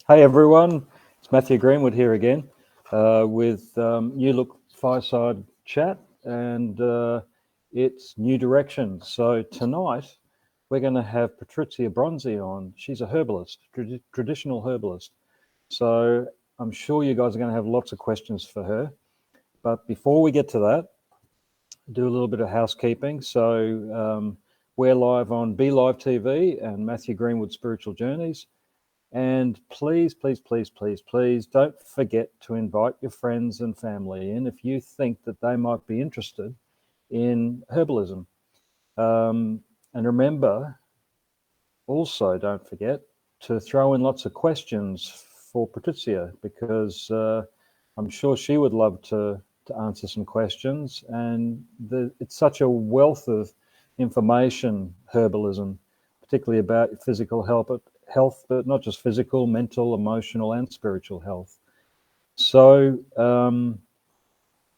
Hey everyone, it's Matthew Greenwood here again with New Look Fireside Chat, and it's New Directions. So tonight we're going to have Patrizia Bronzi on. She's a herbalist, traditional herbalist. So I'm sure you guys are going to have lots of questions for her. But before we get to that, do a little bit of housekeeping. So we're live on Be Live TV and Matthew Greenwood Spiritual Journeys. And please, please, please, please, please don't forget to invite your friends and family in if you think that they might be interested in herbalism. And remember, also don't forget to throw in lots of questions for Patrizia, because I'm sure she would love to answer some questions. And it's such a wealth of information, herbalism, particularly about physical health, but not just physical, mental, emotional, and spiritual health. So,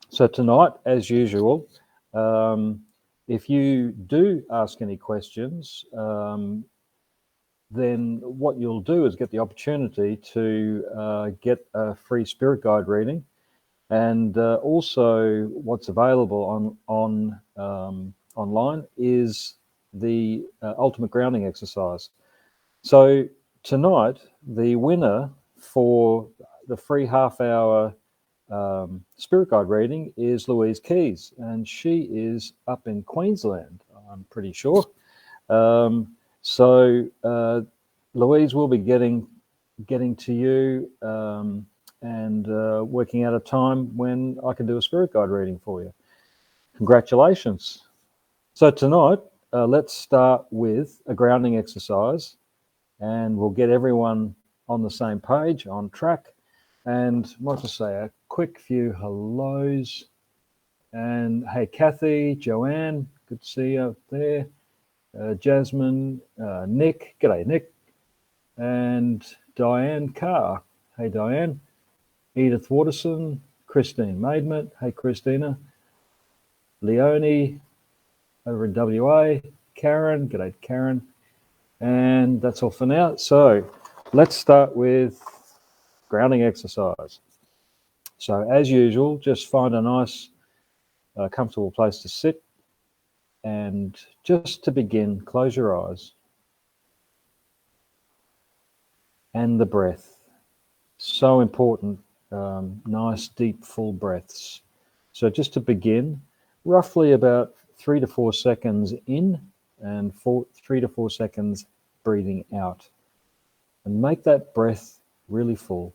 so tonight, as usual, if you do ask any questions, then what you'll do is get the opportunity to get a free spirit guide reading, and also what's available online is the ultimate grounding exercise. So tonight, the winner for the free half-hour spirit guide reading is Louise Keys, and she is up in Queensland, I'm pretty sure. So Louise will be getting to you and working out a time when I can do a spirit guide reading for you. Congratulations. So tonight, let's start with a grounding exercise, and we'll get everyone on the same page, on track. And I might just say a quick few hellos. And hey, Kathy, Joanne, good to see you up there. Jasmine, Nick, g'day Nick. And Diane Carr, hey Diane. Edith Waterson, Christine Maidment, hey Christina. Leonie, over in WA. Karen, g'day Karen. And that's all for now. So let's start with grounding exercise. So as usual, just find a nice, comfortable place to sit. And just to begin, close your eyes. And the breath. So important, nice, deep, full breaths. So just to begin, roughly about 3 to 4 seconds in, and 3 to 4 seconds breathing out, and make that breath really full.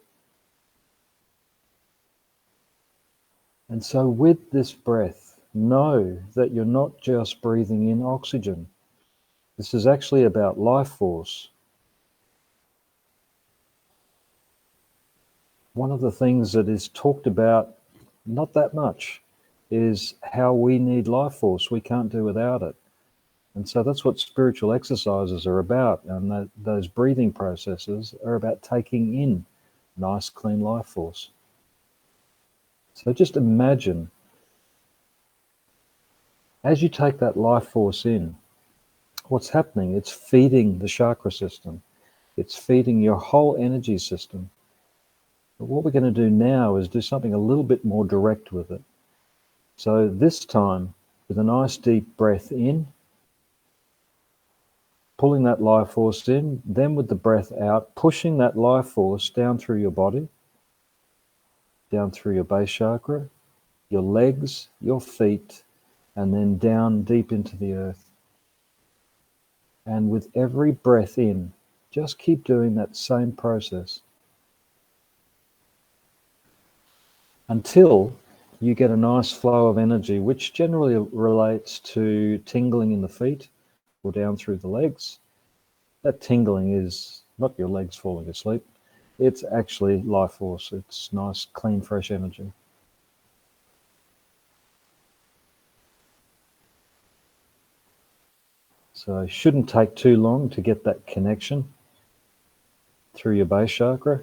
And so with this breath, know that you're not just breathing in oxygen. This is actually about life force. One of the things that is talked about not that much is how we need life force. We can't do without it. And so that's what spiritual exercises are about. And those breathing processes are about taking in nice, clean life force. So just imagine, as you take that life force in, what's happening? It's feeding the chakra system. It's feeding your whole energy system. But what we're going to do now is do something a little bit more direct with it. So this time, with a nice deep breath in, pulling that life force in, then with the breath out, pushing that life force down through your body, down through your base chakra, your legs, your feet, and then down deep into the earth. And with every breath in, just keep doing that same process until you get a nice flow of energy, which generally relates to tingling in the feet or down through the legs. That tingling is not your legs falling asleep. It's actually life force. It's nice, clean, fresh energy. So it shouldn't take too long to get that connection through your base chakra.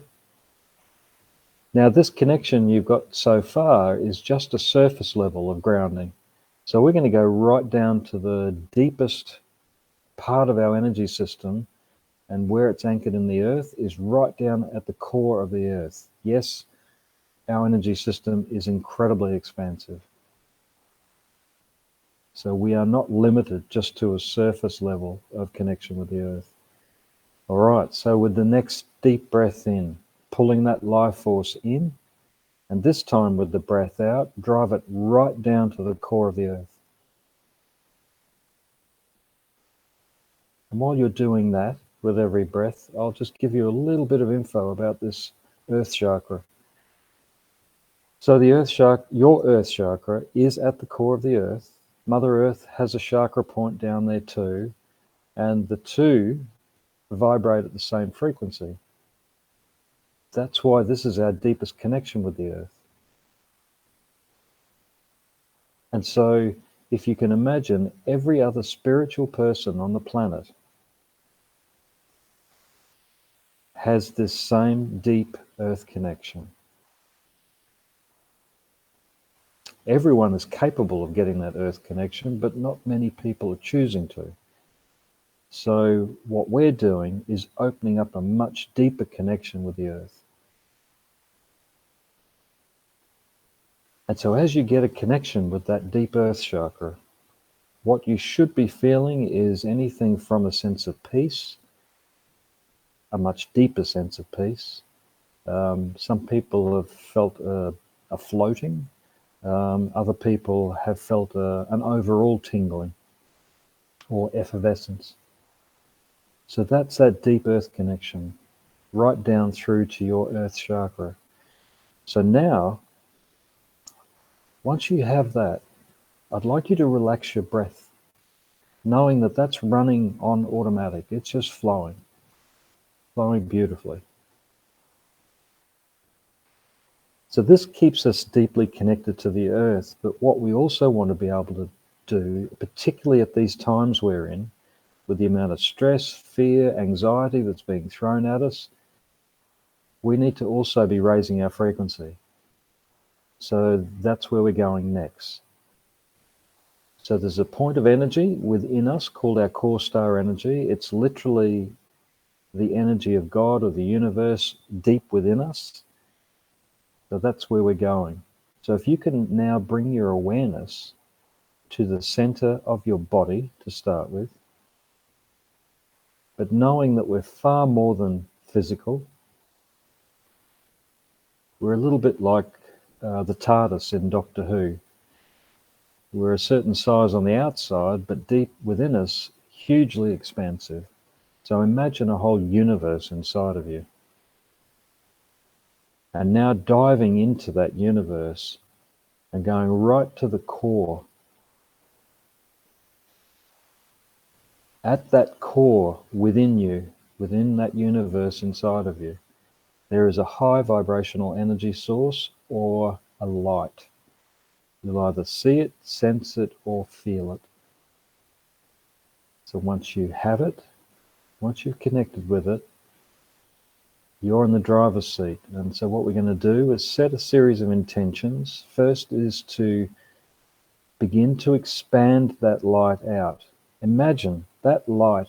Now, this connection you've got so far is just a surface level of grounding. So we're going to go right down to the deepest part of our energy system, and where it's anchored in the earth is right down at the core of the earth. Yes, our energy system is incredibly expansive. So we are not limited just to a surface level of connection with the earth. All right, so with the next deep breath in, pulling that life force in, and this time with the breath out, drive it right down to the core of the earth. And while you're doing that with every breath, I'll just give you a little bit of info about this earth chakra. So the earth chakra, your earth chakra, is at the core of the earth. Mother Earth has a chakra point down there too, and the two vibrate at the same frequency. That's why this is our deepest connection with the earth. And so if you can imagine, every other spiritual person on the planet has this same deep earth connection. Everyone is capable of getting that earth connection, but not many people are choosing to. So what we're doing is opening up a much deeper connection with the earth. And so as you get a connection with that deep earth chakra, what you should be feeling is anything from a sense of peace, a much deeper sense of peace. Some people have felt a floating. Other people have felt an overall tingling or effervescence. So that's that deep earth connection, right down through to your earth chakra. So now, once you have that, I'd like you to relax your breath, knowing that that's running on automatic. It's just flowing beautifully. So this keeps us deeply connected to the earth, but what we also want to be able to do, particularly at these times we're in, with the amount of stress, fear, anxiety that's being thrown at us, we need to also be raising our frequency. So that's where we're going next. So there's a point of energy within us called our core star energy. It's literally the energy of God or the universe deep within us. So that's where we're going. So if you can now bring your awareness to the center of your body to start with, but knowing that we're far more than physical. We're a little bit like the TARDIS in Doctor Who. We're a certain size on the outside, but deep within us, hugely expansive. So imagine a whole universe inside of you. And now diving into that universe and going right to the core. At that core within you, within that universe inside of you, there is a high vibrational energy source or a light. You'll either see it, sense it, or feel it. So once you have it, once you've connected with it, you're in the driver's seat. And so what we're going to do is set a series of intentions. First is to begin to expand that light out. Imagine that light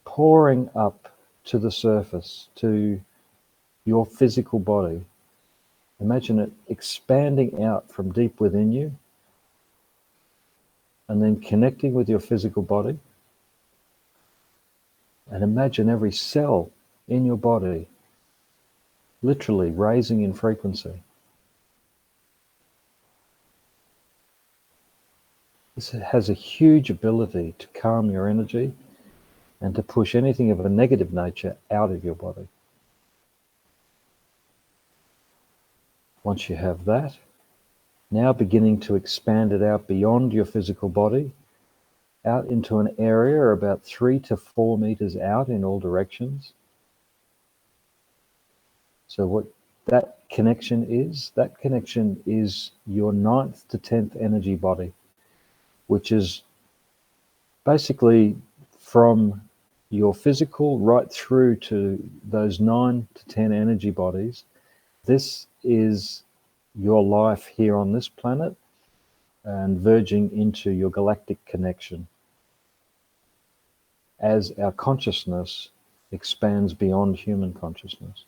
pouring up to the surface, to your physical body. Imagine it expanding out from deep within you and then connecting with your physical body. And imagine every cell in your body literally raising in frequency. This has a huge ability to calm your energy and to push anything of a negative nature out of your body. Once you have that, now beginning to expand it out beyond your physical body, out into an area about 3 to 4 meters out in all directions. So what that connection is your 9th to 10th energy body, which is basically from your physical right through to those 9 to 10 energy bodies. This is your life here on this planet and verging into your galactic connection. as our consciousness expands beyond human consciousness.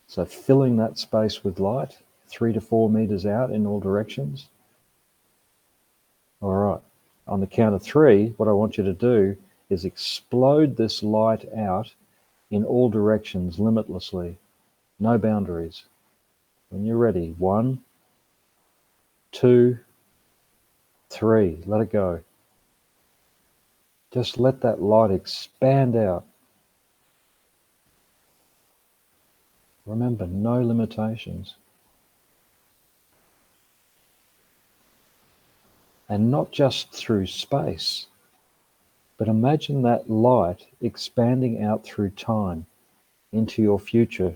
So filling that space with light, 3 to 4 meters out in all directions. All right, on the count of 3, what I want you to do is explode this light out in all directions limitlessly, no boundaries. When you're ready, 1, 2, 3, let it go. Just let that light expand out. Remember, no limitations. And not just through space, but imagine that light expanding out through time into your future.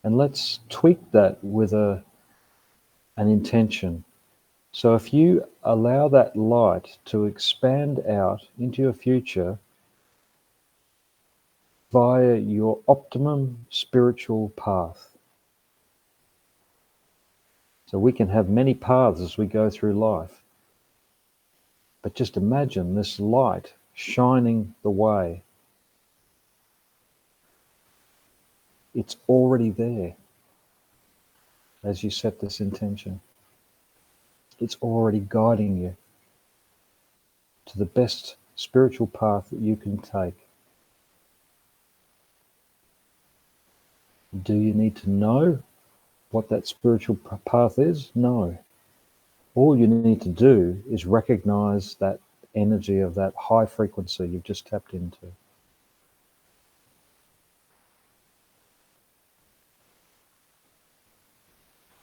And let's tweak that with an intention. So if you allow that light to expand out into your future via your optimum spiritual path. So we can have many paths as we go through life. But just imagine this light shining the way. It's already there as you set this intention. It's already guiding you to the best spiritual path that you can take. Do you need to know what that spiritual path is? No. All you need to do is recognize that energy of that high frequency you've just tapped into.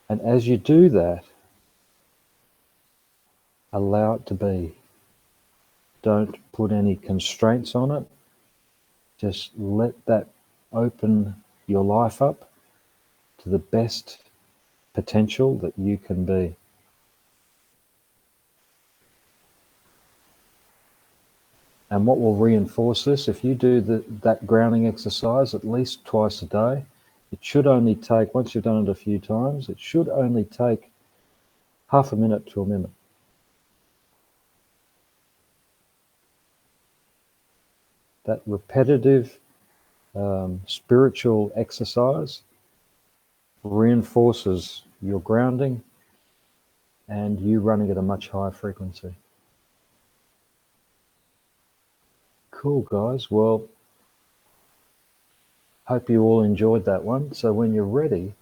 And as you do that, allow it to be. Don't put any constraints on it. Just let that open your life up to the best potential that you can be. And what will reinforce this, if you do that grounding exercise at least twice a day, it should only take, once you've done it a few times, it should only take half a minute to a minute. That repetitive spiritual exercise reinforces your grounding and you running at a much higher frequency. Cool, guys. Well, hope you all enjoyed that one. So when you're ready,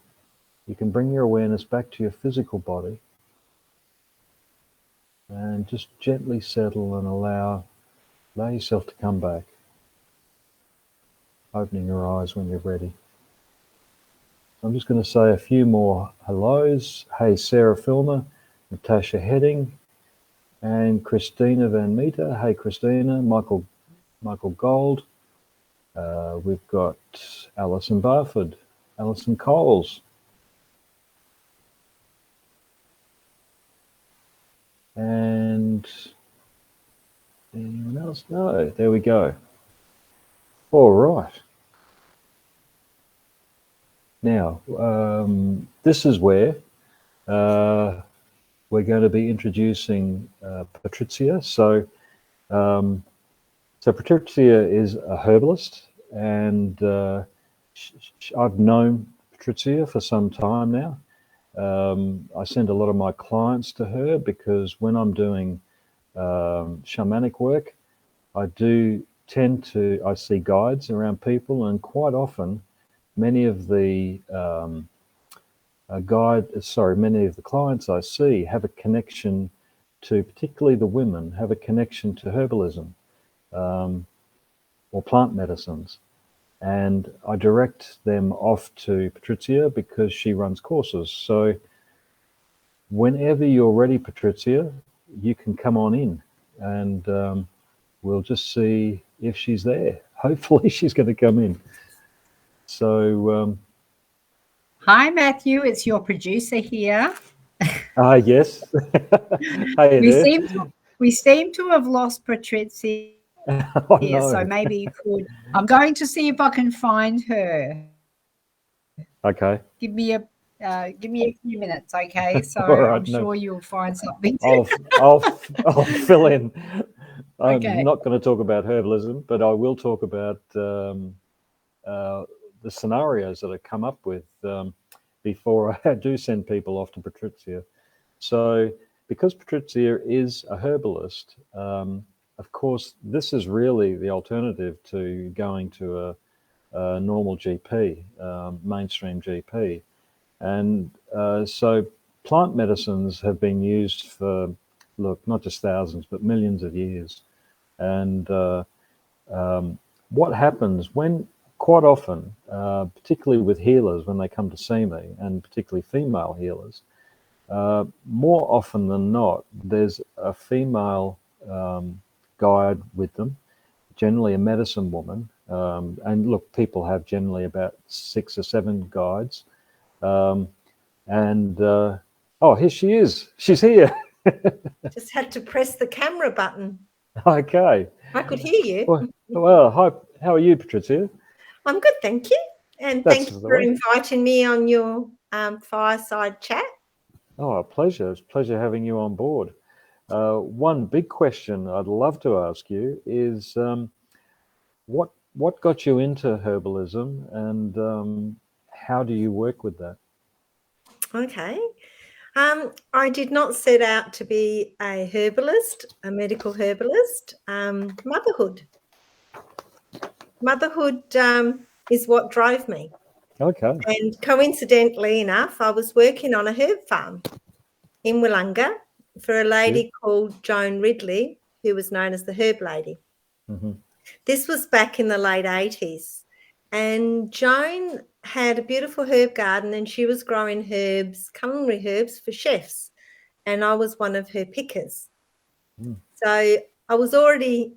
you can bring your awareness back to your physical body and just gently settle and allow yourself to come back, opening your eyes when you're ready. I'm just going to say a few more hellos. Hey, Sarah Filmer, Natasha Heading, and Christina Van Meter. Hey, Christina. Michael Gold. We've got Alison Barford, Alison Coles. And anyone else? No, there we go. All right. Now, this is where we're going to be introducing Patrizia. So Patrizia is a herbalist, and I've known Patrizia for some time now. I send a lot of my clients to her because when I'm doing shamanic work, I see guides around people, and quite often many of the many of the clients I see have a connection to, particularly the women, have a connection to herbalism or plant medicines. And I direct them off to Patrizia because she runs courses. So whenever you're ready, Patrizia, you can come on in and we'll just see if she's there. Hopefully she's going to come in. So hi, Matthew. It's your producer here. Yes. Hey, we seem to have lost Patrizia. Oh, no. So maybe you could. I'm going to see if I can find her. Okay. Give me Give me a few minutes, okay? So All right, I'm sure you'll find something. I'll fill in. I'm Okay. not going to talk about herbalism, but I will talk about the scenarios that I come up with before I do send people off to Patrizia. So, because Patrizia is a herbalist, of course, this is really the alternative to going to a normal GP, mainstream GP. And so plant medicines have been used for, look, not just thousands, but millions of years. And what happens when, quite often, particularly with healers, when they come to see me, and particularly female healers, more often than not, there's a female guide with them, generally a medicine woman. And look, people have generally about 6 or 7 guides. Oh, here she is. She's here. Just had to press the camera button. Okay. I could hear you. Well, hi. How are you, Patrizia? I'm good, thank you. And thank you for inviting me on your Fireside Chat. Oh, a pleasure. It's a pleasure having you on board. One big question I'd love to ask you is what got you into herbalism, and how do you work with that? Okay. I did not set out to be a herbalist, a medical herbalist. Motherhood is what drove me. Okay. And coincidentally enough, I was working on a herb farm in Wollonga for a lady called Joan Ridley, who was known as the Herb Lady. Mm-hmm. This was back in the late 80s. And Joan had a beautiful herb garden, and she was growing herbs, culinary herbs for chefs. And I was one of her pickers. Mm. So I was already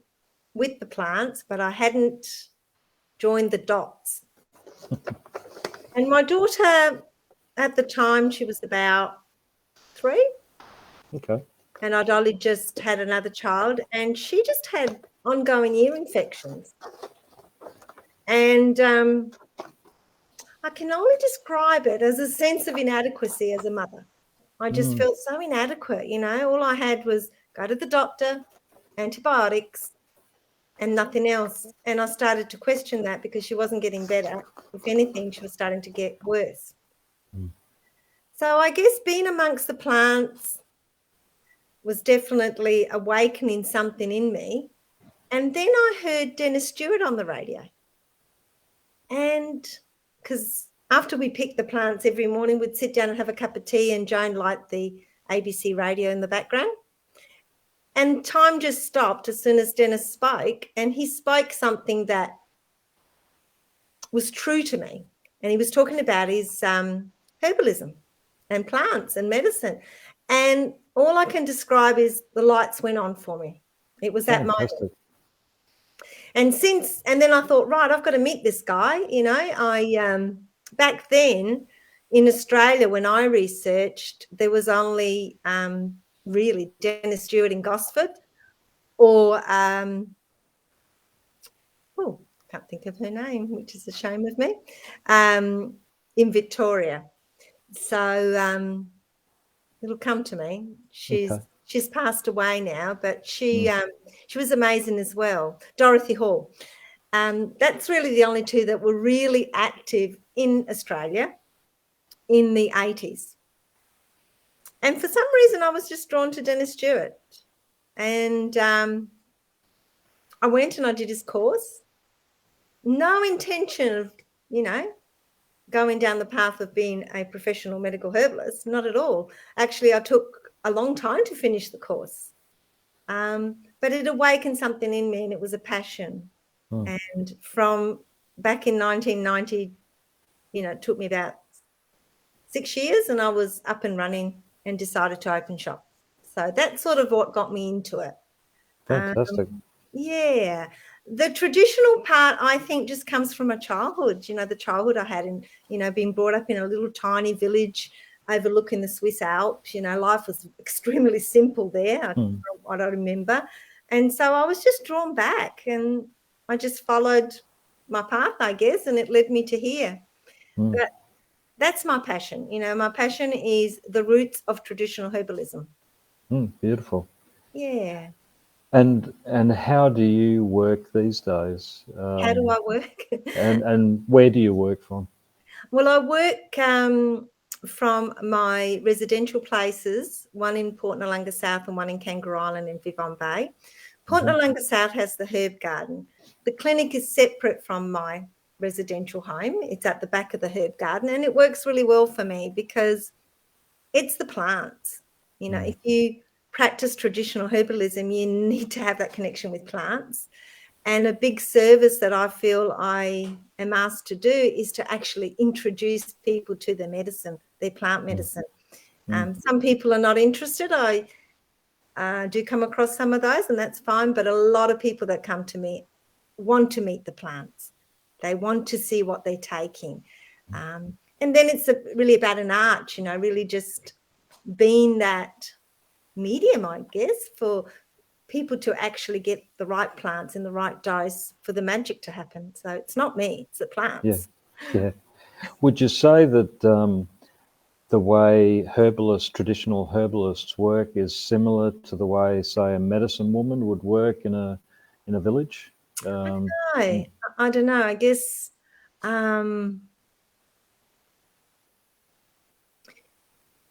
with the plants, but I hadn't joined the dots. And my daughter, at the time, she was about 3. Okay. And I'd only just had another child, and she just had ongoing ear infections. And I can only describe it as a sense of inadequacy as a mother. I just felt so inadequate, all I had was go to the doctor, antibiotics, and nothing else. And I started to question that because she wasn't getting better. If anything, she was starting to get worse. So I guess being amongst the plants was definitely awakening something in me. And then I heard Dennis Stewart on the radio. And because after we picked the plants every morning, we'd sit down and have a cup of tea, and Joan liked the ABC radio in the background. And time just stopped as soon as Dennis spoke, and he spoke something that was true to me. And he was talking about his herbalism and plants and medicine. And all I can describe is the lights went on for me. It was that moment. And then I thought, right, I've got to meet this guy. I back then in Australia, when I researched, there was only really Dennis Stewart in Gosford, or can't think of her name, which is a shame of me, in Victoria. So it'll come to me. She's passed away now, but she was amazing as well. Dorothy Hall. That's really the only two that were really active in Australia in the 80s. And for some reason, I was just drawn to Dennis Stewart. And I went and I did his course. No intention of, going down the path of being a professional medical herbalist, not at all. Actually, I took a long time to finish the course. But it awakened something in me, and it was a passion. And from back in 1990, it took me about 6 years, and I was up and running and decided to open shop. So that's sort of what got me into it. Fantastic. Yeah. The traditional part, I think, just comes from my childhood, the childhood I had, and, being brought up in a little tiny village overlooking the Swiss Alps. Life was extremely simple there, from what I remember. And so I was just drawn back, and I just followed my path, I guess, and it led me to here. But that's my passion. You know, my passion is the roots of traditional herbalism. Beautiful. Yeah. And how do you work these days? How do I work? and where do you work from? Well, I work from my residential places, one in Port Noarlunga South and one in Kangaroo Island in Vivon Bay. Port Noarlunga South has the herb garden. The clinic is separate from my residential home. It's at the back of the herb garden, and it works really well for me because it's the plants. You know, if you practice traditional herbalism, you need to have that connection with plants. And a big service that I feel I am asked to do is to actually introduce people to their medicine, their plant medicine. Some people are not interested. I do come across some of those, and that's fine. But a lot of people that come to me want to meet the plants. They want to see what they're taking. And then it's really about an art, you know, really just being that medium, I guess, for people to actually get the right plants in the right dose for the magic to happen. So it's not me, it's the plants. Yeah. Would you say that the way traditional herbalists work is similar to the way, say, a medicine woman would work in a village? I don't know. I guess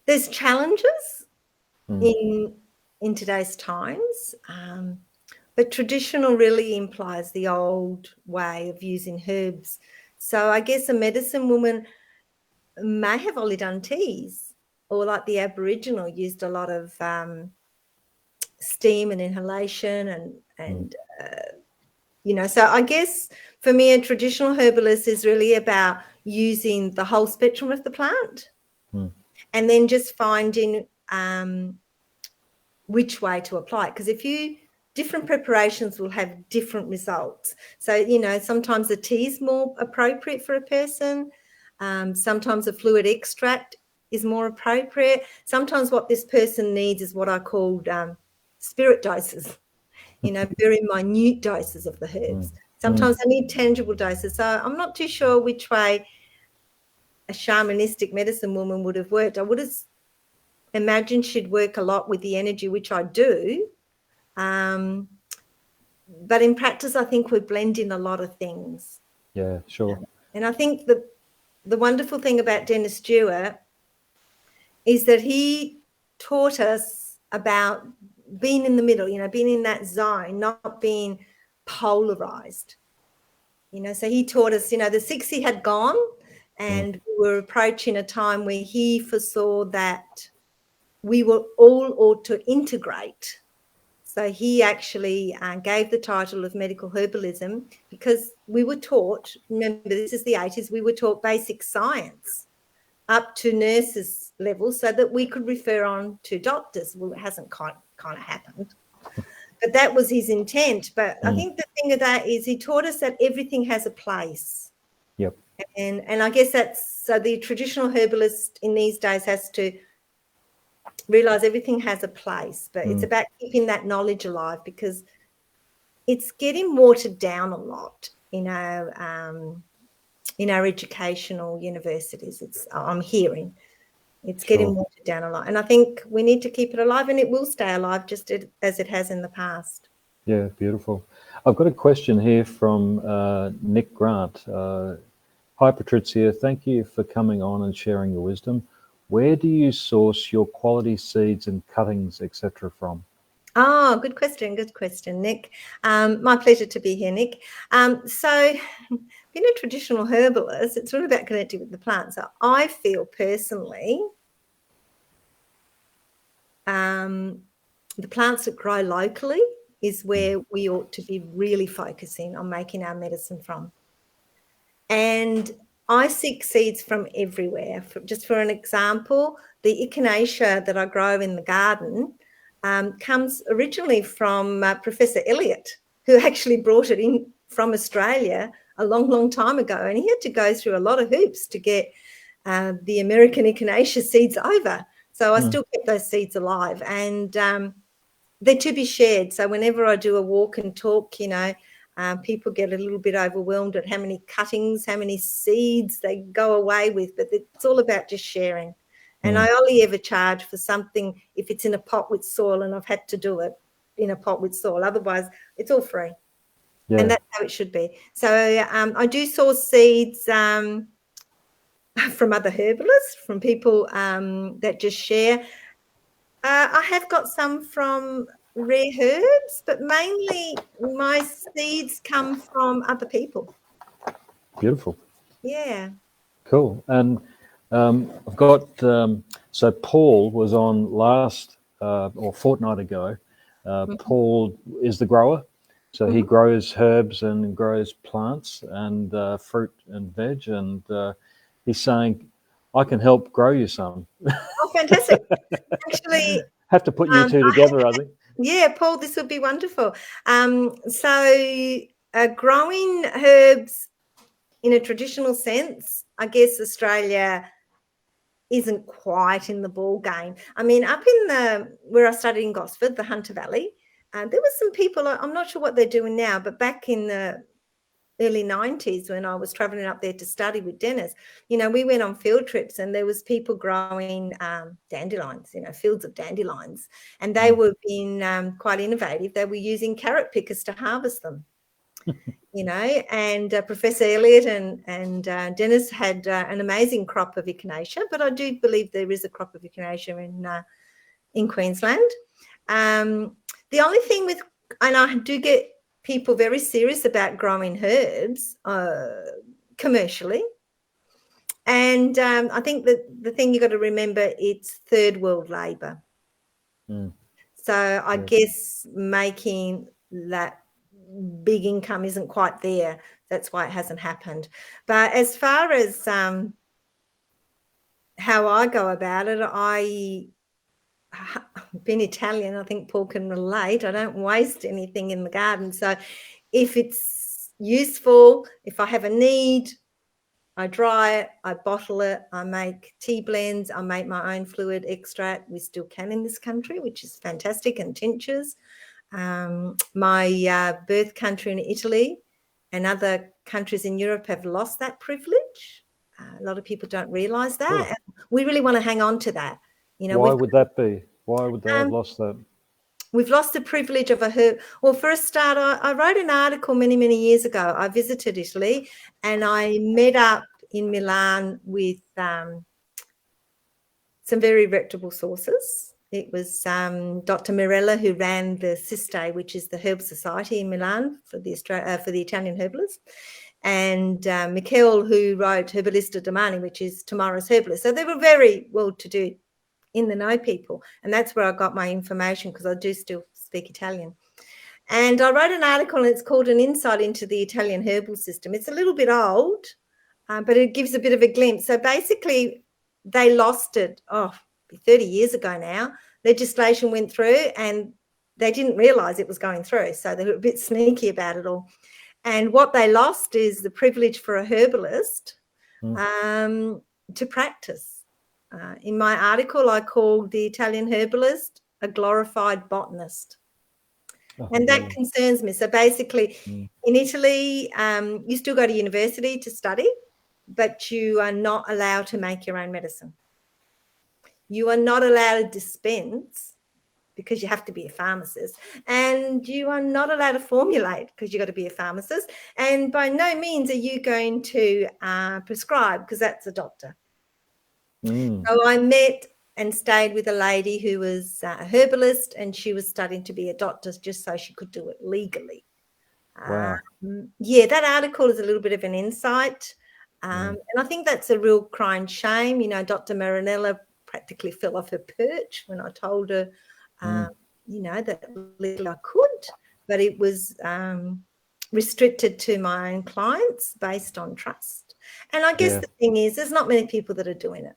there's challenges in today's times, but traditional really implies the old way of using herbs. So I guess a medicine woman may have only done teas, or like the Aboriginal used a lot of steam and inhalation and you know, so I guess for me a traditional herbalist is really about using the whole spectrum of the plant and then just finding which way to apply it. Because different preparations will have different results. So, you know, sometimes a tea is more appropriate for a person. Sometimes a fluid extract is more appropriate. Sometimes what this person needs is what I called spirit doses, you know, very minute doses of the herbs. Sometimes I need tangible doses. So I'm not too sure which way a shamanistic medicine woman would have worked. I would have imagined she'd work a lot with the energy, which I do. But in practice, I think we blend in a lot of things. Yeah, sure. And I think the wonderful thing about Dennis Stewart is that he taught us about being in the middle, you know, being in that zone, not being polarized. You know, so he taught us, you know, the 60 had gone and we were approaching a time where he foresaw that we were all ought to integrate. So he actually gave the title of medical herbalism because we were taught, remember this is the 80s, we were taught basic science up to nurses level so that we could refer on to doctors. Well, it hasn't kind of happened, but that was his intent. But I think the thing of that is he taught us that everything has a place. Yep. And I guess that's, so the traditional herbalist in these days has to realize everything has a place, but it's about keeping that knowledge alive because it's getting watered down a lot in our educational universities. I'm hearing it's getting watered down a lot, and I think we need to keep it alive, and it will stay alive just as it has in the past. Yeah, beautiful. I've got a question here from Nick Grant. Hi, Patricia. Thank you for coming on and sharing your wisdom. Where do you source your quality seeds and cuttings, etc., from? Oh, good question, Nick. My pleasure to be here, Nick. So being a traditional herbalist, it's really about connecting with the plants. So I feel personally the plants that grow locally is where we ought to be really focusing on making our medicine from. And I seek seeds from everywhere. Just for an example, the echinacea that I grow in the garden comes originally from Professor Elliott, who actually brought it in from Australia a long, long time ago. And he had to go through a lot of hoops to get the American echinacea seeds over. So I still keep those seeds alive. And they're to be shared. So whenever I do a walk and talk, you know, People get a little bit overwhelmed at how many cuttings, how many seeds they go away with, but it's all about just sharing. And I only ever charge for something if it's in a pot with soil and I've had to do it in a pot with soil. Otherwise, it's all free. Yeah. And that's how it should be. So I do source seeds from other herbalists, from people that just share. I have got some from Rare Herbs, but mainly my seeds come from other people. Beautiful. Yeah. Cool. And I've got, so Paul was on last or fortnight ago. Paul is the grower. So he grows herbs and grows plants and fruit and veg. And he's saying, I can help grow you some. Oh, fantastic. Actually, have to put you two together, I think. Yeah, Paul, this would be wonderful. So growing herbs in a traditional sense, I guess Australia isn't quite in the ball game. I mean, up in where I studied in Gosford, the Hunter Valley, there were some people, I'm not sure what they're doing now, but back in the early 90s when I was traveling up there to study with Dennis, we went on field trips and there was people growing dandelions, fields of dandelions, and they were being quite innovative. They were using carrot pickers to harvest them. And Professor Elliott and Dennis had an amazing crop of echinacea, but I do believe there is a crop of echinacea in Queensland. The only thing and I do get people very serious about growing herbs commercially. And I think that the thing you got to remember, it's third world labour. So I guess making that big income isn't quite there. That's why it hasn't happened. But as far as how I go about it, being Italian, I think Paul can relate. I don't waste anything in the garden. So if it's useful, if I have a need, I dry it, I bottle it, I make tea blends, I make my own fluid extract. We still can in this country, which is fantastic, and tinctures. My birth country in Italy and other countries in Europe have lost that privilege. A lot of people don't realise that. Sure. We really want to hang on to that. Why would that be? Why would they have lost that? We've lost the privilege of a herb. Well, for a start, I wrote an article many, many years ago. I visited Italy and I met up in Milan with some very reputable sources. It was Dr. Mirella, who ran the SISTE, which is the Herb Society in Milan for the Italian Herbalist, and Michele, who wrote Herbalist Domani, which is tomorrow's herbalist. So they were very well-to-do in the know people, and that's where I got my information, because I do still speak Italian. And I wrote an article, and it's called An Insight into the Italian Herbal System. It's a little bit old, but it gives a bit of a glimpse. So basically they lost it 30 years ago now. Legislation went through and they didn't realise it was going through, so they were a bit sneaky about it all. And what they lost is the privilege for a herbalist to practice. In my article, I called the Italian herbalist a glorified botanist. And that concerns me. So basically, in Italy, you still go to university to study, but you are not allowed to make your own medicine. You are not allowed to dispense because you have to be a pharmacist. And you are not allowed to formulate because you've got to be a pharmacist. And by no means are you going to prescribe, because that's a doctor. So I met and stayed with a lady who was a herbalist, and she was studying to be a doctor just so she could do it legally. Wow. That article is a little bit of an insight. And I think that's a real crying shame. Dr. Marinella practically fell off her perch when I told her, that legally I could, but it was restricted to my own clients based on trust. And I guess the thing is, there's not many people that are doing it.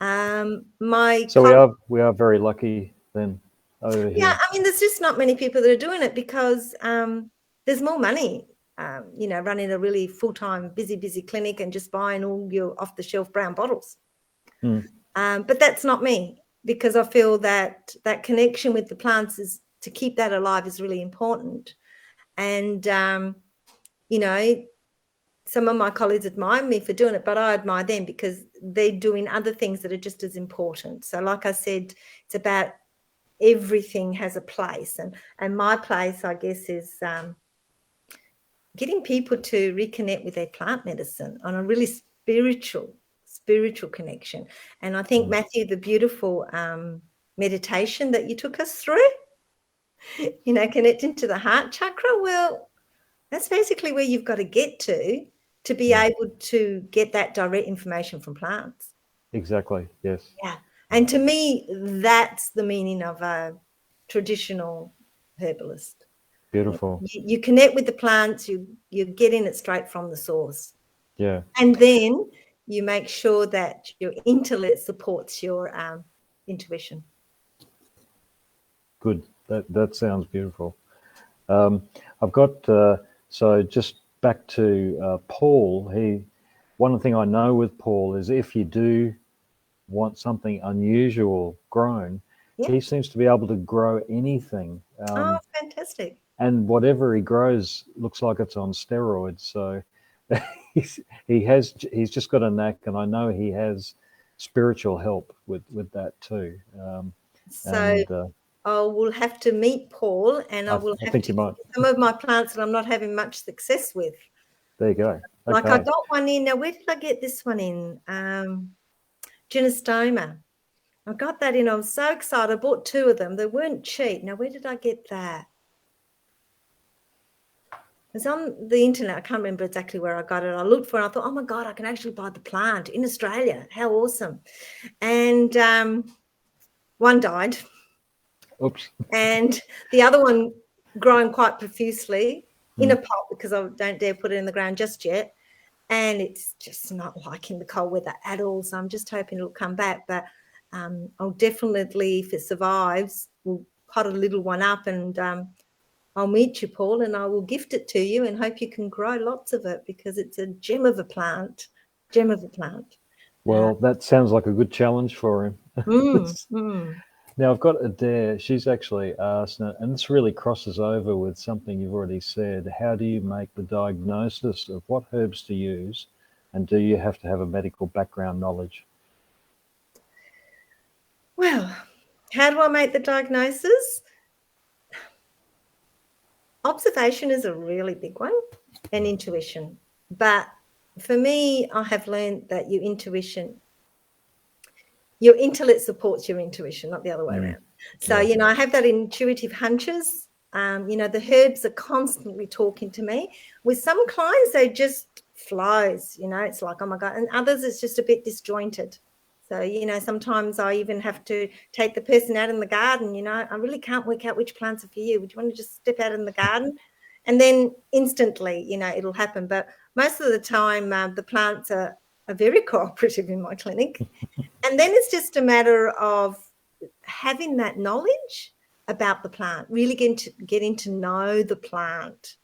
We are very lucky then over here. Yeah, I mean, there's just not many people that are doing it because there's more money, running a really full-time, busy clinic and just buying all your off-the-shelf brown bottles. But that's not me, because I feel that connection with the plants is to keep that alive is really important. And, you know, some of my colleagues admire me for doing it, but I admire them because they're doing other things that are just as important. So like I said, it's about everything has a place. And my place, I guess, is getting people to reconnect with their plant medicine on a really spiritual connection. And I think, Matthew, the beautiful meditation that you took us through, you know, connecting to the heart chakra, well, that's basically where you've got to get to be able to get that direct information from plants. Exactly, yes. Yeah. And to me, that's the meaning of a traditional herbalist. Beautiful. You connect with the plants, you're getting it straight from the source. Yeah. And then you make sure that your intellect supports your intuition. Good. That sounds beautiful. I've got, so just back to Paul. One thing I know with Paul is if you do want something unusual grown, he seems to be able to grow anything. Oh, fantastic. And whatever he grows looks like it's on steroids. So he's just got a knack, and I know he has spiritual help with that too. I will have to meet Paul, and I will have to give some of my plants that I'm not having much success with. There you go. Okay. Like I got one in. Now, where did I get this one in? Genistoma. I got that in. I was so excited. I bought 2 of them. They weren't cheap. Now, where did I get that? It was on the internet. I can't remember exactly where I got it. I looked for it. I thought, oh, my God, I can actually buy the plant in Australia. How awesome. And one died. Oops. And the other one growing quite profusely in a pot because I don't dare put it in the ground just yet. And it's just not liking the cold weather at all. So I'm just hoping it'll come back. But I'll definitely, if it survives, we'll pot a little one up, and I'll meet you, Paul, and I will gift it to you and hope you can grow lots of it because it's a gem of a plant. Well, that sounds like a good challenge for him. Now, I've got Adair. She's actually asked, and this really crosses over with something you've already said. How do you make the diagnosis of what herbs to use, and do you have to have a medical background knowledge? Well, how do I make the diagnosis? Observation is a really big one, and intuition. But for me, I have learned that your intellect supports your intuition, not the other way around. So, you know, I have that intuitive hunches. You know, the herbs are constantly talking to me. With some clients, they just flows, you know, it's like, oh my God. And others, it's just a bit disjointed. So, you know, sometimes I even have to take the person out in the garden, you know, I really can't work out which plants are for you. Would you want to just step out in the garden? And then instantly, you know, it'll happen. But most of the time, the plants are very cooperative in my clinic. And then it's just a matter of having that knowledge about the plant, really getting to know the plant,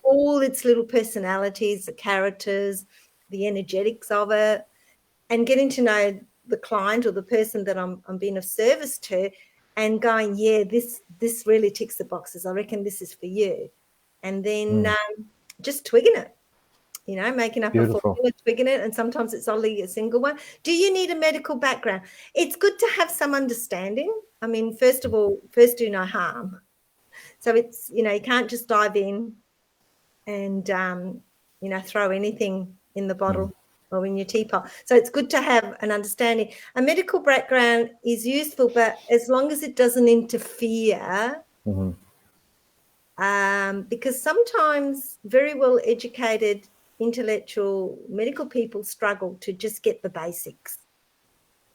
all its little personalities, the characters, the energetics of it, and getting to know the client or the person that I'm being of service to, and going, yeah, this really ticks the boxes. I reckon this is for you. And then just twigging it. You know, making up a formula, twigging it, and sometimes it's only a single one. Do you need a medical background? It's good to have some understanding. I mean, first of all, do no harm. So it's, you know, you can't just dive in and, you know, throw anything in the bottle or in your teapot. So it's good to have an understanding. A medical background is useful, but as long as it doesn't interfere, because sometimes very well educated intellectual medical people struggle to just get the basics.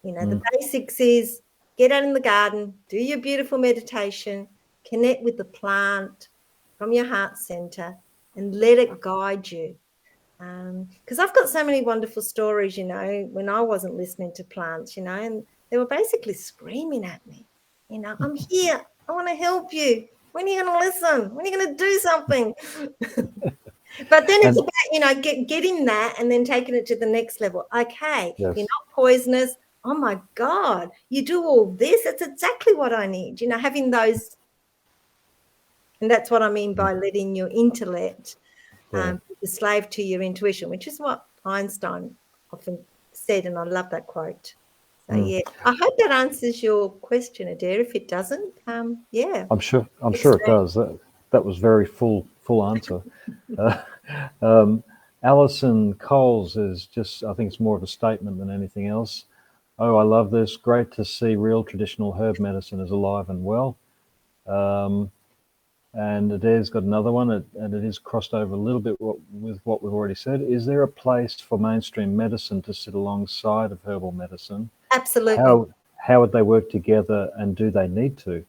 You know, the basics is get out in the garden, do your beautiful meditation, connect with the plant from your heart center, and let it guide you. Because I've got so many wonderful stories, you know, when I wasn't listening to plants, you know, and they were basically screaming at me, you know, I'm here, I want to help you. When are you going to listen? When are you going to do something? But then it's about, you know, getting that and then taking it to the next level. Okay, you're not poisonous. Oh, my God, you do all this. It's exactly what I need. You know, having those And that's what I mean by letting your intellect be the slave to your intuition, which is what Einstein often said, and I love that quote. So yeah, I hope that answers your question, Adair. If it doesn't, yeah, I'm sure it does. That was very full answer. Alison Coles is just, I think it's more of a statement than anything else. Oh, I love this. Great to see real traditional herb medicine is alive and well. And Adair's got another one, and it is crossed over a little bit with what we've already said. Is there a place for mainstream medicine to sit alongside of herbal medicine? absolutely. How would they work together, and do they need to?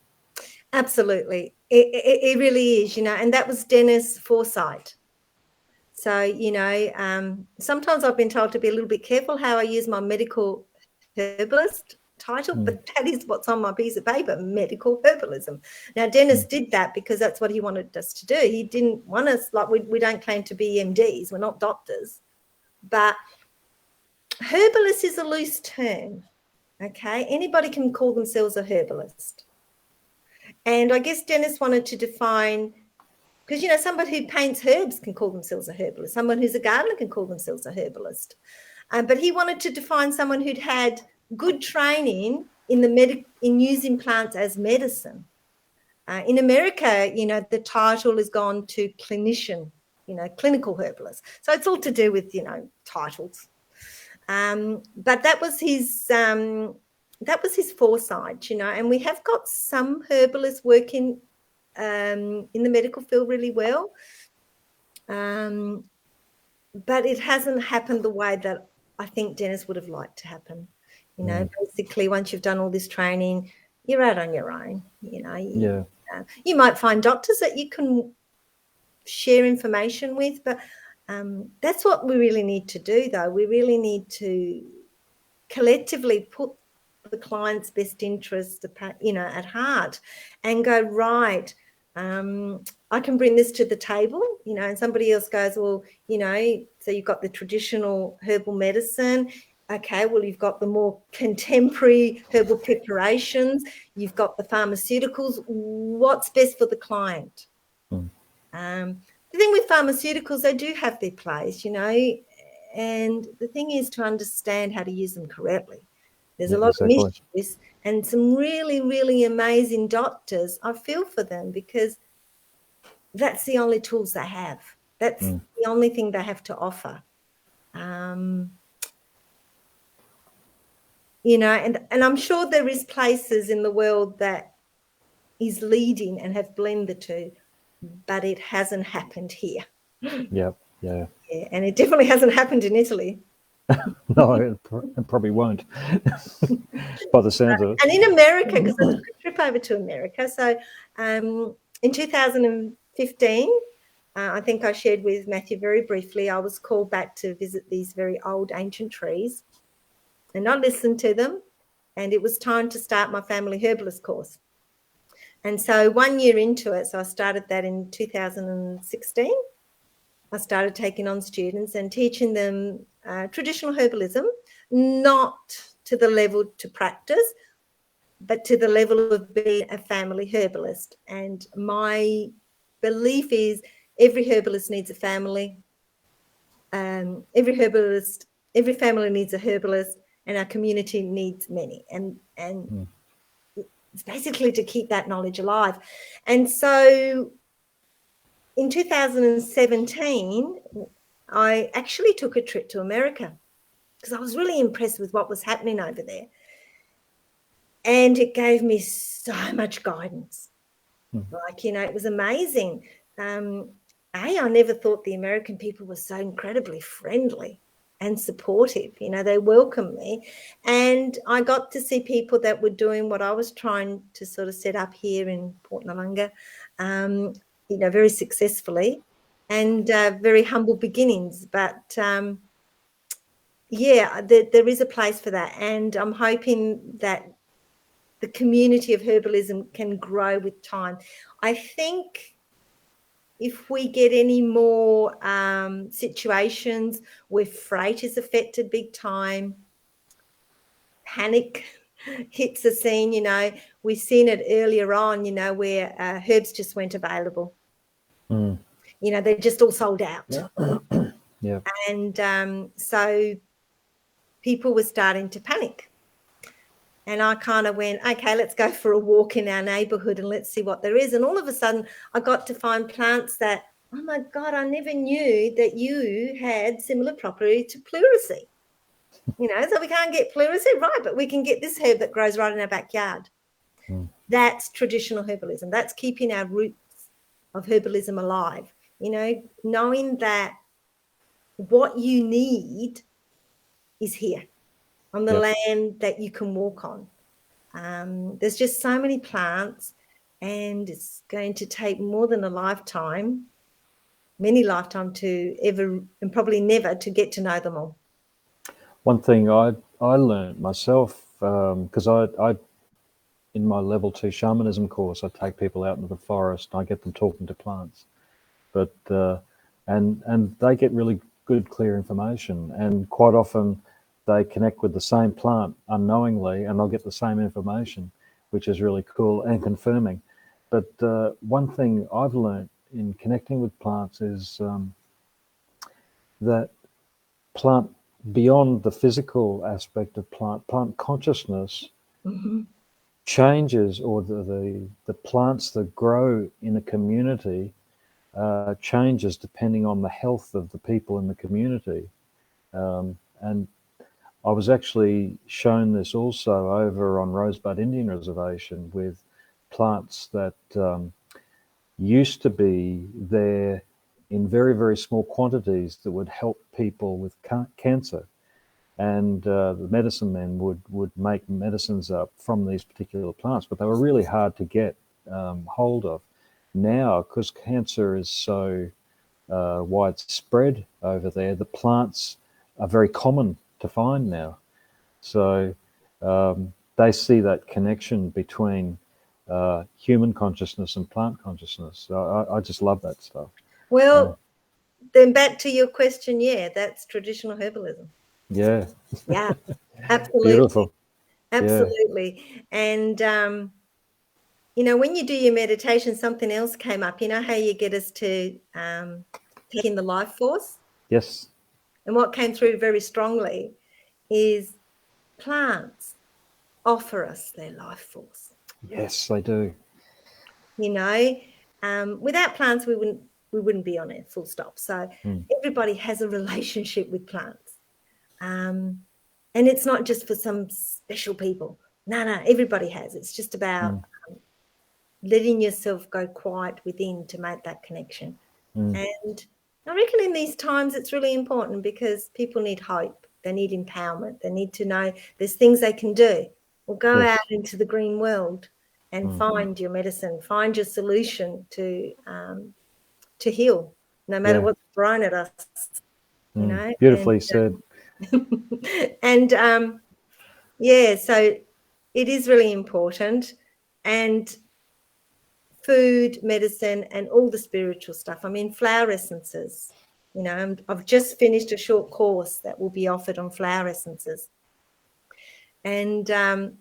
Absolutely. It really is, and that was Dennis' foresight. So, sometimes I've been told to be a little bit careful how I use my medical herbalist title, but that is what's on my piece of paper, medical herbalism. Now, Dennis did that because that's what he wanted us to do. He didn't want us, like, we don't claim to be MDs. We're not doctors. But herbalist is a loose term, okay? Anybody can call themselves a herbalist. And I guess Dennis wanted to define, because, somebody who paints herbs can call themselves a herbalist. Someone who's a gardener can call themselves a herbalist. But he wanted to define someone who'd had good training in using plants as medicine. In America, the title has gone to clinician, clinical herbalist. So it's all to do with, titles. But that was his foresight, and we have got some herbalists working in the medical field really well. But it hasn't happened the way that I think Dennis would have liked to happen. Basically, once you've done all this training, you're out on your own. You might find doctors that you can share information with, but that's what we really need to do, though. We really need to collectively put the client's best interest, at heart, and go, right, I can bring this to the table, and somebody else goes, well, so you've got the traditional herbal medicine. Okay, well, you've got the more contemporary herbal preparations. You've got the pharmaceuticals. What's best for the client? The thing with pharmaceuticals, they do have their place, and the thing is to understand how to use them correctly. There's a lot of misuse, and some really, really amazing doctors, I feel for them, because that's the only tools they have. That's the only thing they have to offer. And I'm sure there is places in the world that is leading and have blended the two, but it hasn't happened here. Yeah. And it definitely hasn't happened in Italy. No, it probably won't, by the sounds of it. And in America, because I took a trip over to America. So in 2015, I think I shared with Matthew very briefly, I was called back to visit these very old ancient trees. And I listened to them, and it was time to start my family herbalist course. And so 1 year into it, so I started that in 2016, I started taking on students and teaching them traditional herbalism, not to the level to practice, but to the level of being a family herbalist. And my belief is every herbalist needs a family. Every family needs a herbalist, and our community needs many. And it's basically to keep that knowledge alive. And so in 2017, I actually took a trip to America because I was really impressed with what was happening over there. And it gave me so much guidance. It was amazing. I never thought the American people were so incredibly friendly and supportive. They welcomed me. And I got to see people that were doing what I was trying to sort of set up here in Port Noarlunga, very successfully, and very humble beginnings. But, there is a place for that. And I'm hoping that the community of herbalism can grow with time. I think if we get any more situations where freight is affected big time, panic hits the scene, we've seen it earlier on, where herbs just weren't available. They're just all sold out. Yeah. And so people were starting to panic. And I kind of went, okay, let's go for a walk in our neighborhood and let's see what there is. And all of a sudden I got to find plants that, oh my God, I never knew that you had similar property to pleurisy. So we can't get pleurisy, right, but we can get this herb that grows right in our backyard. That's traditional herbalism. That's keeping our roots of herbalism alive, knowing that what you need is here on the land that you can walk on. There's just so many plants, and it's going to take more than a lifetime, many lifetimes to ever, and probably never, to get to know them all. One thing I learned myself, because I in my level 2 shamanism course, I take people out into the forest and I get them talking to plants, but and they get really good, clear information, and quite often they connect with the same plant unknowingly, and they'll get the same information, which is really cool and confirming. But one thing I've learned in connecting with plants is that plant, beyond the physical aspect of plant consciousness changes, or the plants that grow in a community changes depending on the health of the people in the community. And I was actually shown this also over on Rosebud Indian Reservation with plants that used to be there in very, very small quantities that would help people with cancer. And the medicine men would make medicines up from these particular plants, but they were really hard to get hold of. Now, because cancer is so widespread over there, the plants are very common to find now. So they see that connection between human consciousness and plant consciousness. So I just love that stuff. Well, then back to your question, that's traditional herbalism. Yeah. Yeah, absolutely. Beautiful. Absolutely. Yeah. And, when you do your meditation, something else came up. You know how you get us to take in the life force? Yes. And what came through very strongly is plants offer us their life force. Yes, they do. Without plants, we wouldn't be on it, full stop. So everybody has a relationship with plants. And it's not just for some special people. No, everybody has. It's just about letting yourself go quiet within to make that connection. And I reckon in these times it's really important because people need hope. They need empowerment. They need to know there's things they can do. Or go out into the green world and find your medicine, find your solution to heal, no matter what's thrown at us. Beautifully said. And so it is really important. And food, medicine, and all the spiritual stuff. I mean, flower essences. I've just finished a short course that will be offered on flower essences. And, they're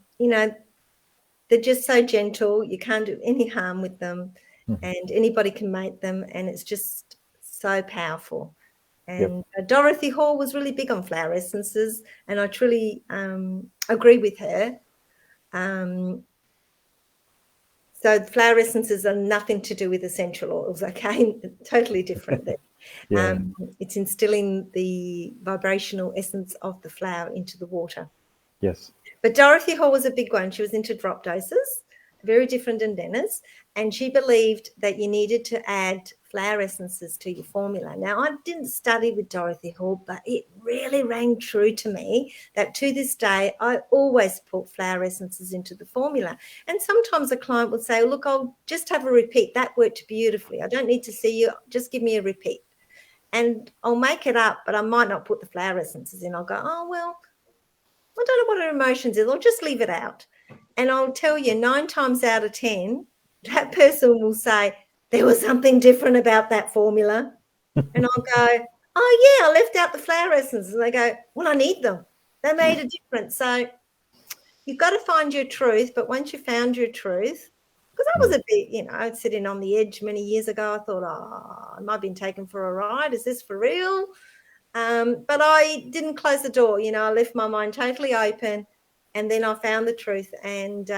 just so gentle. You can't do any harm with them. And anybody can make them. And it's just so powerful. And Dorothy Hall was really big on flower essences. And I truly agree with her. So flower essences are nothing to do with essential oils, okay? Totally different there. It's instilling the vibrational essence of the flower into the water. Yes. But Dorothy Hall was a big one. She was into drop doses, very different than Dennis. And she believed that you needed to add flower essences to your formula. Now, I didn't study with Dorothy Hall, but it really rang true to me that to this day, I always put flower essences into the formula. And sometimes a client would say, look, I'll just have a repeat. That worked beautifully. I don't need to see you. Just give me a repeat. And I'll make it up, but I might not put the flower essences in. I'll go, oh, well, I don't know what her emotions is. I'll just leave it out. And I'll tell you 9 times out of 10, that person will say, there was something different about that formula. And I'll go, oh, yeah, I left out the flower essences. And they go, well, I need them. They made a difference. So, you've got to find your truth. But once you found your truth, because I was a bit, sitting on the edge many years ago, I thought, oh, am I being taken for a ride? Is this for real? But I didn't close the door. I left my mind totally open, and then I found the truth, and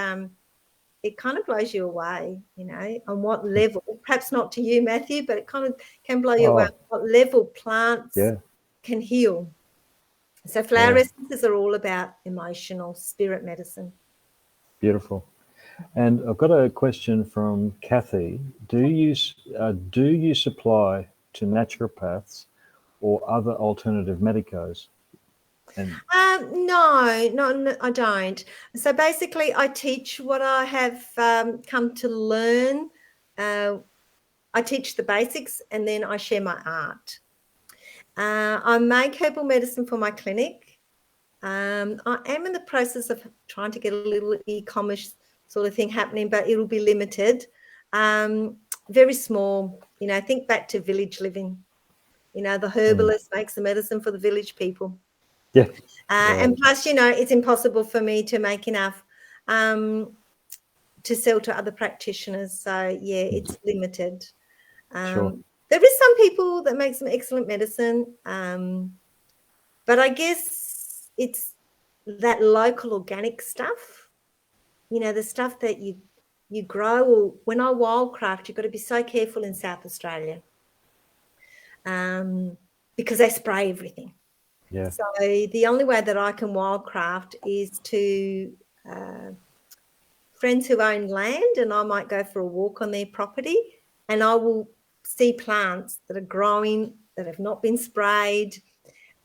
it kind of blows you away, on what level, perhaps not to you, Matthew, but it kind of can blow you away on what level plants can heal. So flower essences are all about emotional spirit medicine. Beautiful. And I've got a question from Kathy. Do you supply to naturopaths or other alternative medicos? And No, I don't. So basically, I teach what I have come to learn. I teach the basics, and then I share my art. I make herbal medicine for my clinic. I am in the process of trying to get a little e-commerce sort of thing happening, but it'll be limited. Very small. Think back to village living. The herbalist makes the medicine for the village people. Yeah. And plus, it's impossible for me to make enough to sell to other practitioners. So, yeah, it's limited. Sure. There is some people that make some excellent medicine, but I guess it's that local organic stuff, the stuff that you grow. Or when I wildcraft, you've got to be so careful in South Australia because they spray everything. Yeah. So the only way that I can wildcraft is to friends who own land, and I might go for a walk on their property, and I will see plants that are growing that have not been sprayed.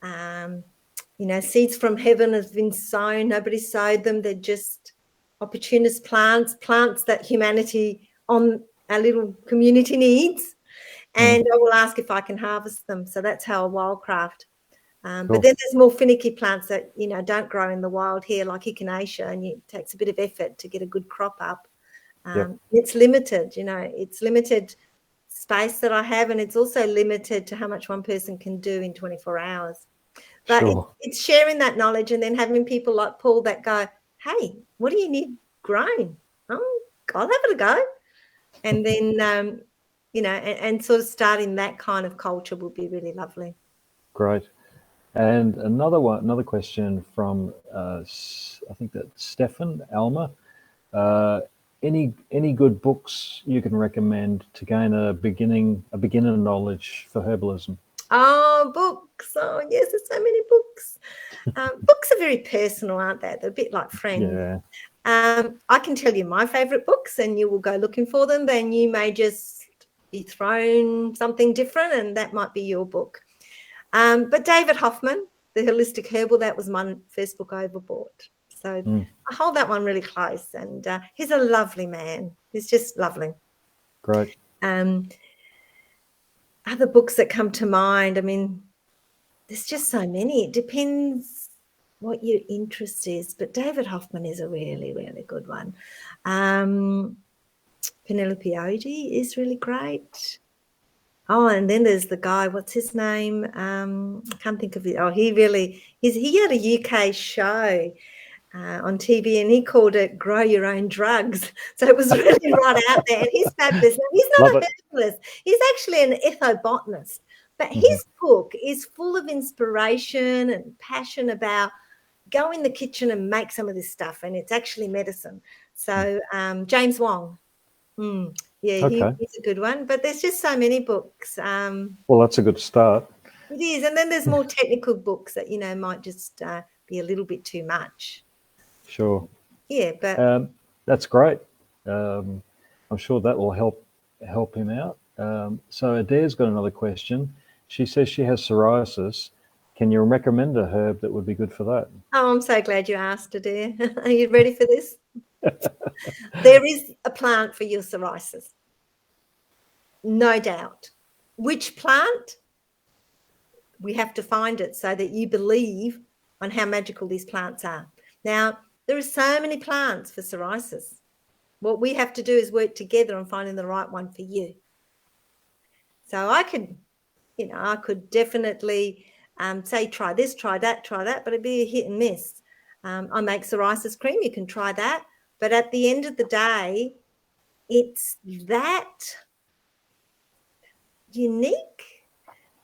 Seeds from heaven have been sown. Nobody sowed them. They're just opportunist plants that humanity on our little community needs. And I will ask if I can harvest them. So that's how I wildcraft. Cool. But then there's more finicky plants that, don't grow in the wild here, like echinacea, and it takes a bit of effort to get a good crop up. It's limited, it's limited space that I have, and it's also limited to how much one person can do in 24 hours. But Sure. it's sharing that knowledge and then having people like Paul that go, hey, what do you need grown? Oh, I'll have it a go. And then, and sort of starting that kind of culture would be really lovely. Great. And another question from I think that's Stefan Alma. Any good books you can recommend to gain a beginner knowledge for herbalism? Oh, books. Oh, yes, there's so many books. Books are very personal, aren't they? They're a bit like friends. Yeah. I can tell you my favourite books, and you will go looking for them. Then you may just be thrown something different, and that might be your book. But David Hoffman, The Holistic Herbal, that was my first book I ever bought. So I hold that one really close, and he's a lovely man. He's just lovely. Great. Other books that come to mind, I mean, there's just so many. It depends what your interest is, but David Hoffman is a really, really good one. Penelope Odie is really great. Oh, and then there's the guy, what's his name? I can't think of it. Oh, he had a UK show on TV, and he called it Grow Your Own Drugs. So it was really right out there. And he's fabulous. Now, he's not a herbalist. He's actually an ethobotanist. But his book is full of inspiration and passion about go in the kitchen and make some of this stuff. And it's actually medicine. So James Wong. Yeah, he's a good one. But there's just so many books. Well, that's a good start. It is. And then there's more technical books that, might just be a little bit too much. Sure. Yeah, but that's great. I'm sure that will help him out. So Adair's got another question. She says she has psoriasis. Can you recommend a herb that would be good for that? Oh, I'm so glad you asked, Adair. Are you ready for this? There is a plant for your psoriasis. No doubt. Which plant? We have to find it so that you believe on how magical these plants are. Now, there are so many plants for psoriasis. What we have to do is work together on finding the right one for you. So I could definitely say try this, try that, but it'd be a hit and miss. I make psoriasis cream. You can try that. But at the end of the day, it's that unique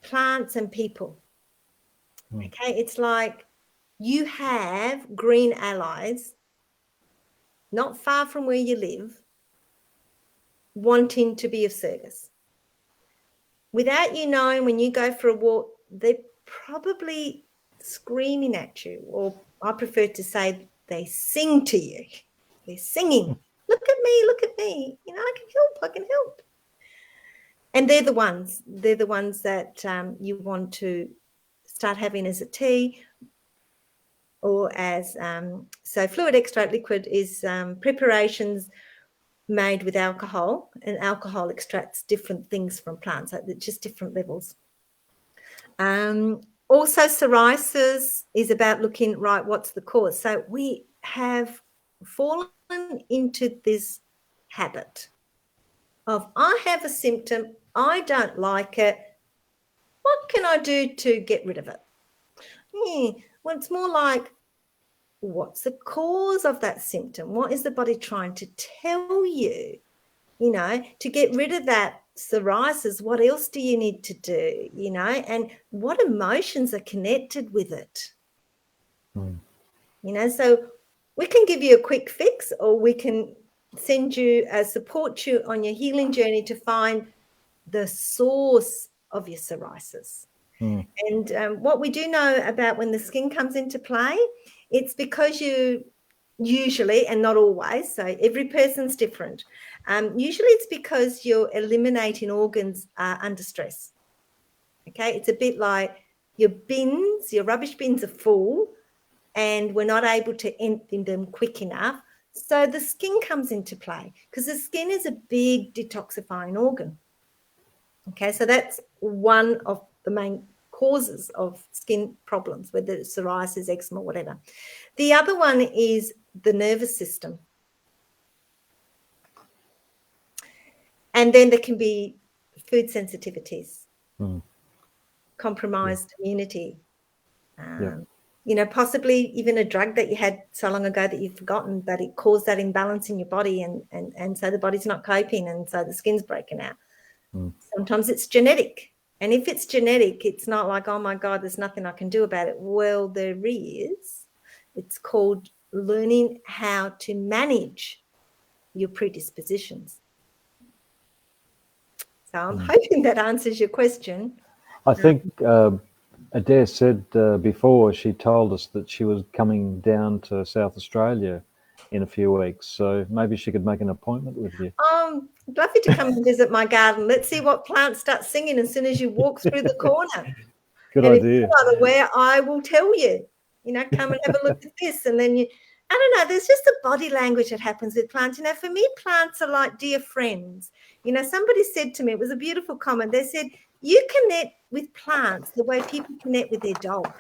plants and people. Okay, it's like you have green allies not far from where you live wanting to be of service. Without you knowing, when you go for a walk, they're probably screaming at you, or I prefer to say they sing to you. They're singing, look at me, you know, I can help. And they're the ones that you want to start having as a tea, or as so fluid extract liquid is preparations made with alcohol, and alcohol extracts different things from plants, so just different levels. Also, psoriasis is about looking, right, what's the cause? So we have fallen into this habit of, I have a symptom, I don't like it, what can I do to get rid of it? Well, it's more like, what's the cause of that symptom? What is the body trying to tell you? You know, to get rid of that psoriasis, what else do you need to do? You know, and what emotions are connected with it? You know, so we can give you a quick fix, or we can send you, support you on your healing journey to find the source of your psoriasis. And what we do know about when the skin comes into play, it's because you usually, and not always, so every person's different. Usually it's because you're eliminating organs under stress. Okay, it's a bit like your rubbish bins are full, and we're not able to empty them quick enough. So the skin comes into play, because the skin is a big detoxifying organ. Okay, so that's one of the main causes of skin problems, whether it's psoriasis, eczema, whatever. The other one is the nervous system. And then there can be food sensitivities, compromised immunity, you know, possibly even a drug that you had so long ago that you've forgotten, that it caused that imbalance in your body, and so the body's not coping, and so the skin's breaking out. Sometimes it's genetic. And if it's genetic, it's not like, oh my God, there's nothing I can do about it. Well, there is. It's called learning how to manage your predispositions. So I'm hoping that answers your question. I think Adair said before, she told us that she was coming down to South Australia in a few weeks. So maybe she could make an appointment with you. I'd love you to come and visit my garden. Let's see what plants start singing as soon as you walk through the corner. Good and idea. If you're unaware, I will tell you, you know, come and have a look at this. And then I don't know, there's just a body language that happens with plants. You know, for me, plants are like dear friends. You know, somebody said to me, it was a beautiful comment. They said, you connect with plants the way people connect with their dog.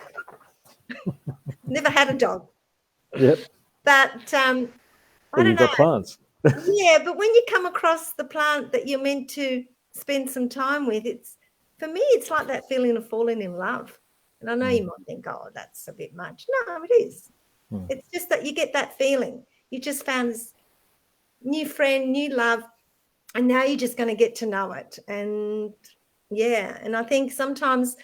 Never had a dog. Yep. But I don't know. Got plants. Yeah, but when you come across the plant that you're meant to spend some time with, for me, it's like that feeling of falling in love. And I know you might think, oh, that's a bit much. No, it is. It's just that you get that feeling. You just found this new friend, new love, and now you're just going to get to know it. And yeah, and I think sometimes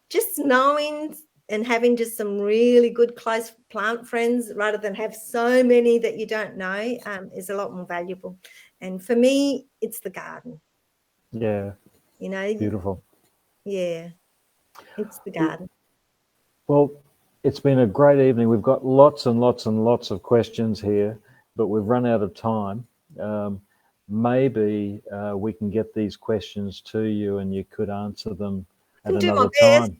just knowing and having just some really good close plant friends, rather than have so many that you don't know, is a lot more valuable. And for me, it's the garden. Yeah. You know, beautiful. Yeah, it's the garden. Well, it's been a great evening. We've got lots and lots and lots of questions here, but we've run out of time. Maybe we can get these questions to you and you could answer them at another time.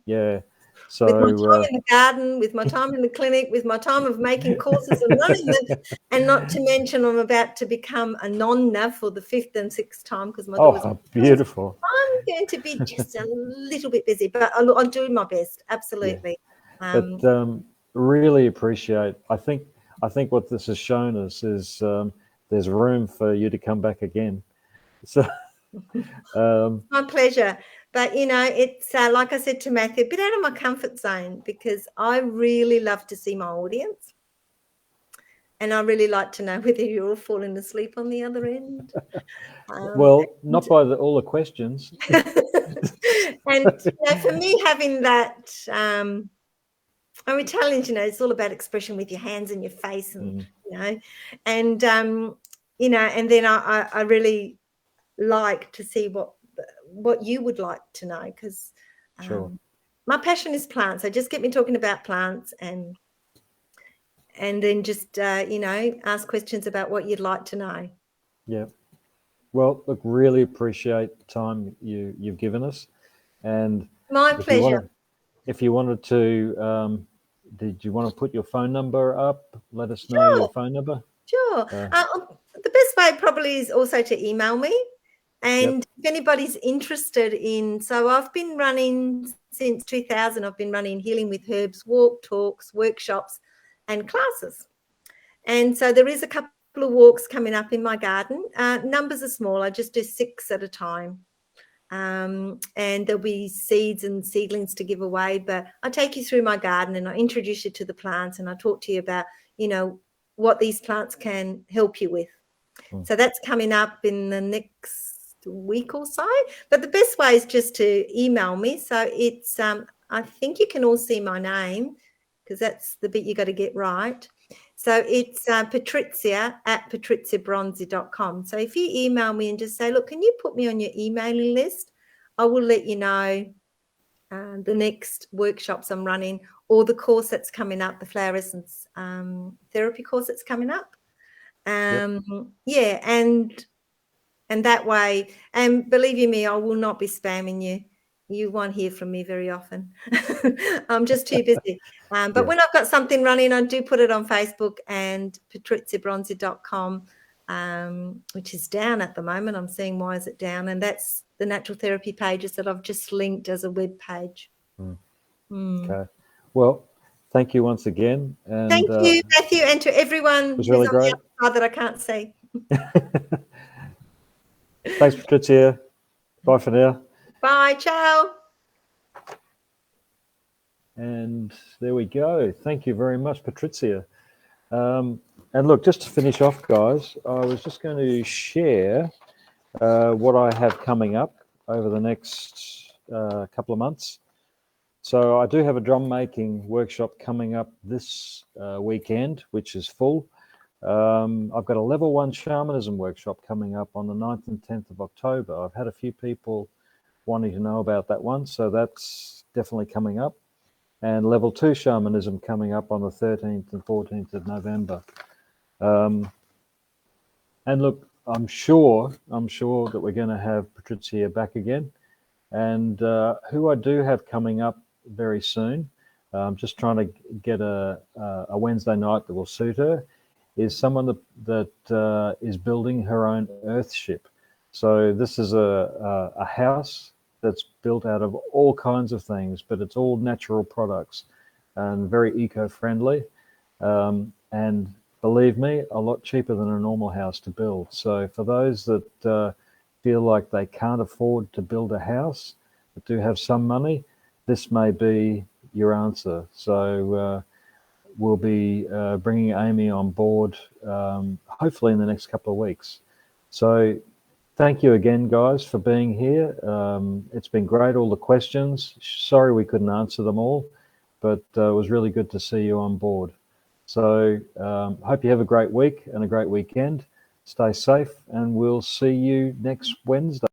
Yeah. So with my time in the garden, with my time in the clinic, with my time of making courses and running them, and not to mention I'm about to become a nonna for the 5th and 6th time, because my daughter's beautiful. I'm going to be just a little bit busy, but I'll do my best. Absolutely. Yeah. But really appreciate. I think what this has shown us is there's room for you to come back again. So my pleasure. But, you know, it's like I said to Matthew, a bit out of my comfort zone because I really love to see my audience. And I really like to know whether you're all falling asleep on the other end. Well, not by all the questions. And you know, for me, having that, I'm Italian, you know, it's all about expression with your hands and your face, and you know, and you know, and then I really like to see what you would like to know, because Sure. my passion is plants. So just get me talking about plants, and then just you know, ask questions about what you'd like to know. Yeah. Well, look, really appreciate the time you've given us, and My pleasure. if you wanted to, did you want to put your phone number up? Let us know your phone number. Sure. The best way probably is also to email me. And if anybody's interested in, so I've been running since 2000, I've been running Healing with Herbs, walk, talks, workshops, and classes. And so there is a couple of walks coming up in my garden. Numbers are small. I just do 6 at a time. And there'll be seeds and seedlings to give away. But I take you through my garden and I introduce you to the plants, and I talk to you about, you know, what these plants can help you with. So that's coming up in the next week or so. But the best way is just to email me. So it's I think you can all see my name, because that's the bit you got to get right. So it's patricia@patriciabronzi.com. So if you email me and just say, look, can you put me on your emailing list, I will let you know the next workshops I'm running, or the course that's coming up, the flower essence therapy course that's coming up. Yeah, and that way, and believe you me, I will not be spamming you. You won't hear from me very often. I'm just too busy. But when I've got something running, I do put it on Facebook and patriciabronzi.com, which is down at the moment. I'm seeing why is it down, and that's the natural therapy pages that I've just linked as a web page. Okay. Well, thank you once again. And thank you, Matthew, and to everyone who's really on great. the other side that I can't see. Thanks, Patricia. Bye for now. Bye, ciao. And there we go. Thank you very much, Patricia. And look, just to finish off, guys, I was just going to share what I have coming up over the next couple of months. So I do have a drum making workshop coming up this weekend, which is full. I've got a level 1 shamanism workshop coming up on the 9th and 10th of October. I've had a few people wanting to know about that one, so that's definitely coming up. And level 2 shamanism coming up on the 13th and 14th of November. And look, I'm sure that we're going to have Patricia back again. And who I do have coming up very soon, I'm just trying to get a Wednesday night that will suit her, is someone that is building her own earth ship. So this is a house that's built out of all kinds of things, but it's all natural products and very eco-friendly. And believe me, a lot cheaper than a normal house to build. So for those that feel like they can't afford to build a house, but do have some money, this may be your answer. So we'll be bringing Amy on board, hopefully in the next couple of weeks. So thank you again, guys, for being here. It's been great, all the questions. Sorry we couldn't answer them all, but it was really good to see you on board. So hope you have a great week and a great weekend. Stay safe, and we'll see you next Wednesday.